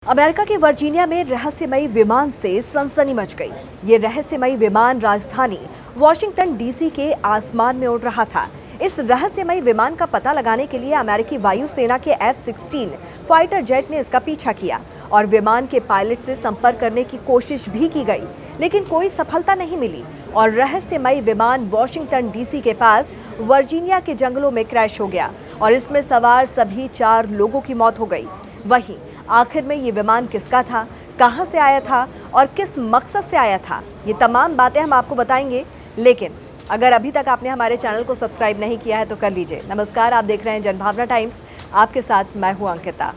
America के Virginia में रहस्यमयी विमान से सनसनी मच गई। ये रहस्यमयी विमान राजधानी वॉशिंगटन डीसी के आसमान में उड़ रहा था। इस रहस्यमयी विमान का पता लगाने के लिए अमेरिकी वायुसेना के F-16 फाइटर जेट ने इसका पीछा किया और विमान के पायलट से संपर्क करने की कोशिश भी की गई, लेकिन कोई सफलता नहीं मिली और रहस्यमयी विमान वॉशिंगटन डीसी के पास वर्जीनिया के जंगलों में क्रैश हो गया और इसमें सवार सभी 4 लोगों की मौत हो गई। वहीं आखिर में ये विमान किसका था, कहां से आया था और किस मकसद से आया था, ये तमाम बातें हम आपको बताएंगे। लेकिन अगर अभी तक आपने हमारे चैनल को सब्सक्राइब नहीं किया है तो कर लीजिए। नमस्कार, आप देख रहे हैं जनभावना टाइम्स। आपके साथ मैं हूं अंकिता।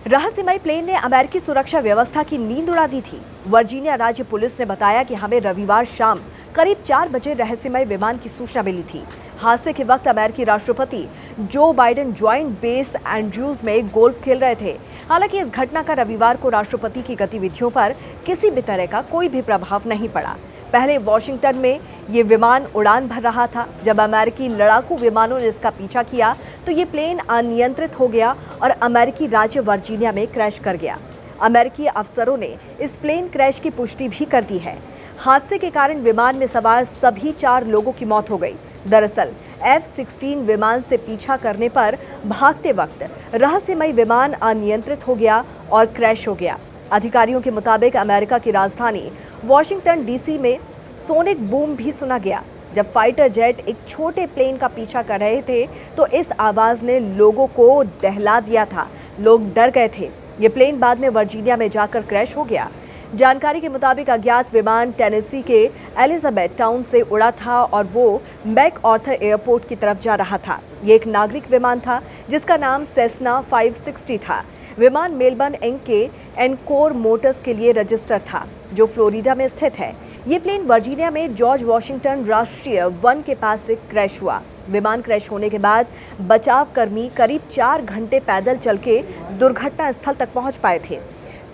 रहस्यमयी प्लेन ने अमेरिकी सुरक्षा व्यवस्था की नींद उड़ा दी थी। वर्जीनिया राज्य पुलिस ने बताया कि हमें रविवार शाम करीब 4 बजे रहस्यमयी विमान की सूचना मिली थी। हादसे के वक्त अमेरिकी राष्ट्रपति Joe Biden joint base Andrews में गोल्फ खेल रहे थे। हालांकि इस घटना का रविवार को राष्ट्रपति की गतिविधियों पर किसी भी तरह का कोई भी प्रभाव नहीं पड़ा। पहले वॉशिंगटन में ये विमान उड़ान भर रहा था। जब अमेरिकी लड़ाकू विमानों ने इसका पीछा किया तो ये प्लेन अनियंत्रित हो गया और अमेरिकी राज्य वर्जीनिया में क्रैश कर गया। अमेरिकी अफसरों ने इस प्लेन क्रैश की पुष्टि भी कर दी है। हादसे के कारण विमान में सवार सभी 4 लोगों की मौत हो गई। दरअसल F-16 विमान से पीछा करने पर भागते वक्त रहस्यमयी विमान अनियंत्रित हो गया और क्रैश हो गया। अधिकारियों के मुताबिक अमेरिका की राजधानी वॉशिंगटन डीसी में सोनिक बूम भी सुना गया। जब फाइटर जेट एक छोटे प्लेन का पीछा कर रहे थे तो इस आवाज ने लोगों को दहला दिया था। लोग डर गए थे। ये प्लेन बाद में वर्जीनिया में जाकर क्रैश हो गया। जानकारी के मुताबिक अज्ञात विमान टेनेसी के एलिजाबेथ टाउन से उड़ा था और वो मैक आर्थर एयरपोर्ट की तरफ जा रहा था। ये एक नागरिक विमान था जिसका नाम सेस्ना 560 था। विमान मेलबर्न इंक के एनकोर मोटर्स के लिए रजिस्टर था, जो फ्लोरिडा में स्थित है। ये प्लेन वर्जीनिया में जॉर्ज वॉशिंगटन राष्ट्रीय वन के पास से क्रैश हुआ। विमान क्रैश होने के बाद बचाव कर्मी करीब 4 घंटे पैदल चल के दुर्घटना स्थल तक पहुंच पाए थे।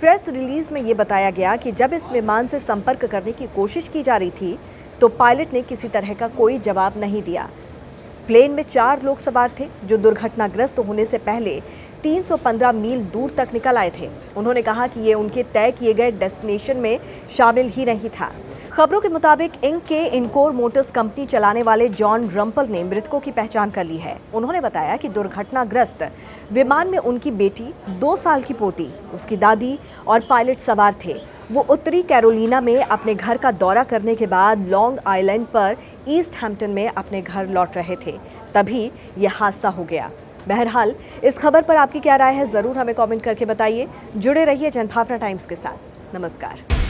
प्रेस रिलीज में ये बताया गया कि जब इस विमान से संपर्क करने की कोशिश की जा रही थी तो पायलट ने किसी तरह का कोई जवाब नहीं दिया। प्लेन में 4 लोग सवार थे जो दुर्घटनाग्रस्त होने से पहले 315 मील दूर तक निकल आए थे। उन्होंने कहा कि ये उनके तय किए गए डेस्टिनेशन में शामिल ही नहीं था। खबरों के मुताबिक इंक के इनकोर मोटर्स कंपनी चलाने वाले जॉन रम्पल ने मृतकों की पहचान कर ली है। उन्होंने बताया कि दुर्घटनाग्रस्त विमान में उनकी बेटी, 2 साल की पोती, उसकी दादी और पायलट सवार थे। वो उत्तरी कैरोलिना में अपने घर का दौरा करने के बाद लॉन्ग आइलैंड पर ईस्ट हैम्पटन में अपने घर लौट रहे थे, तभी यह हादसा हो गया। बहरहाल इस खबर पर आपकी क्या राय है, ज़रूर हमें कमेंट करके बताइए। जुड़े रहिए जनभावना टाइम्स के साथ। नमस्कार।